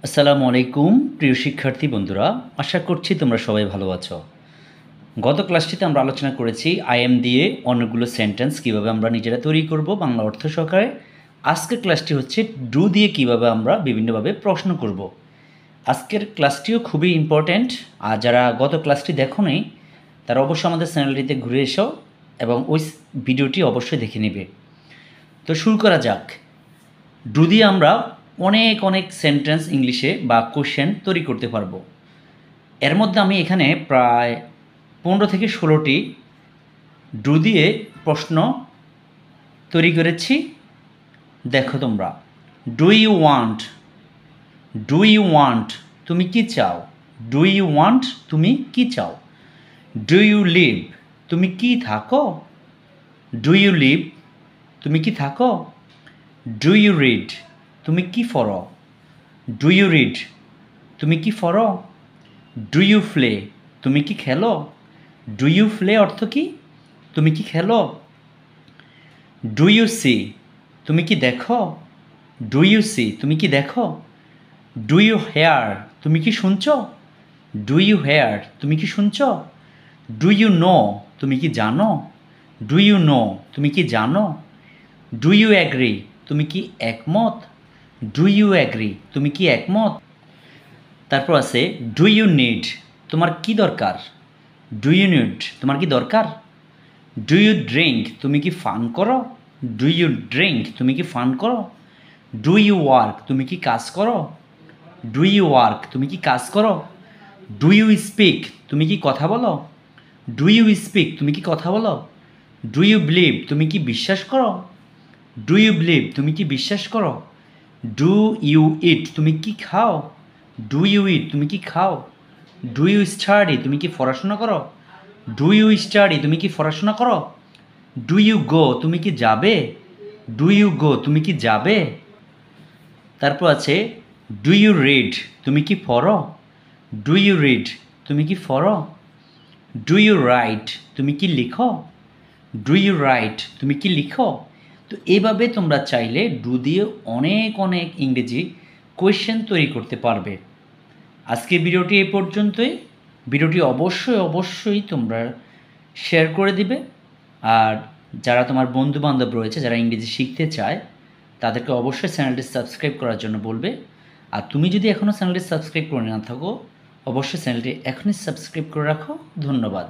আসসালামু আলাইকুম প্রিয় শিক্ষার্থী বন্ধুরা, আশা করছি তোমরা সবাই ভালো আছো। গত ক্লাসটিতে আমরা আলোচনা করেছি আইএম দিয়ে অনেকগুলো সেন্টেন্স কিভাবে আমরা নিজেরা তৈরি করব বাংলা অর্থ সহকারে। আজকের ক্লাসটি হচ্ছে ডু দিয়ে কিভাবে আমরা বিভিন্নভাবে প্রশ্ন করব। আজকের ক্লাসটিও খুবই ইম্পর্ট্যান্ট, আর যারা গত ক্লাসটি দেখোনি তারা অবশ্যই আমাদের চ্যানেলটিতে ঘুরে এসো এবং ওই ভিডিওটি অবশ্যই দেখে নেবে। তো শুরু করা যাক। ডু দিয়ে আমরা অনেক সেন্টেন্স ইংলিশে বা কোশ্চেন তৈরি করতে পারবো। এর মধ্যে আমি এখানে প্রায় 15 থেকে 16টি ডু দিয়ে প্রশ্ন তৈরি করেছি। দেখো তোমরা। Do you want, do you want তুমি কি চাও, ডু ইউ ওয়ান্ট তুমি কি চাও। ডু ইউ লিভ তুমি কি থাকো, ডু ইউ লিভ তুমি কি থাকো। ডু ইউ রিড তুমি কি পড়ো, ডু ইউ রিড তুমি কি পড়ো। ডু ইউ প্লে তুমি কি খেলো, ডু ইউ প্লে অর্থ কি তুমি কি খেলো। ডু ইউ সি তুমি কি দেখো, ডু ইউ সি তুমি কি দেখো। ডু ইউ হেয়ার তুমি কি শুনছো, ডু ইউ হেয়ার তুমি কি শুনছো। ডু ইউ নো তুমি কি জানো, ডু ইউ নো তুমি কি জানো। ডু ইউ অ্যাগ্রি তুমি কি একমত, ডু ইউ অ্যাগ্রি তুমি কি একমত। তারপর আছে ডু ইউ নিড তোমার কি দরকার, ডু ইউ নিড তোমার কি দরকার। ডু ইউ ড্রিঙ্ক তুমি কি ফান করো, ডু ইউ ড্রিঙ্ক তুমি কি ফান করো। ডু ইউ ওয়ার্ক তুমি কি কাজ করো, ডু ইউ ওয়ার্ক তুমি কি কাজ করো। ডু ইউ স্পিক তুমি কি কথা বলো, ডু ইউ স্পিক তুমি কি কথা বলো। ডু ইউ বিলিভ তুমি কি বিশ্বাস করো, ডু ইউ বিলিভ তুমি কি বিশ্বাস করো। ডু ইউ ইট তুমি কি খাও, ডু ইউ ইট তুমি কি খাও। ডু ইউ স্টাডি তুমি কি পড়াশোনা করো, ডু ইউ স্টাডি তুমি কি পড়াশোনা করো। ডু ইউ গো তুমি কি যাবে, ডু ইউ গো তুমি কি যাবে। তারপর আছে ডু ইউ রিড তুমি কি পড়ো, ডু ইউ রিড তুমি কি পড়ো। ডু ইউ রাইট তুমি কি লিখো, ডু ইউ রাইট তুমি কি লিখো। তো এইভাবে তোমরা চাইলে ডু দিয়ে অনেক ইংরেজি কোয়েশ্চেন তৈরি করতে পারবে। আজকের ভিডিওটি এই পর্যন্তই। ভিডিওটি অবশ্যই তোমরা শেয়ার করে দিবে। আর যারা তোমার বন্ধুবান্ধব রয়েছে যারা ইংরেজি শিখতে চায় তাদেরকে অবশ্যই চ্যানেলটি সাবস্ক্রাইব করার জন্য বলবে। আর তুমি যদি এখনও চ্যানেলটি সাবস্ক্রাইব করে না থাকো অবশ্যই চ্যানেলটি এখনই সাবস্ক্রাইব করে রাখো। ধন্যবাদ।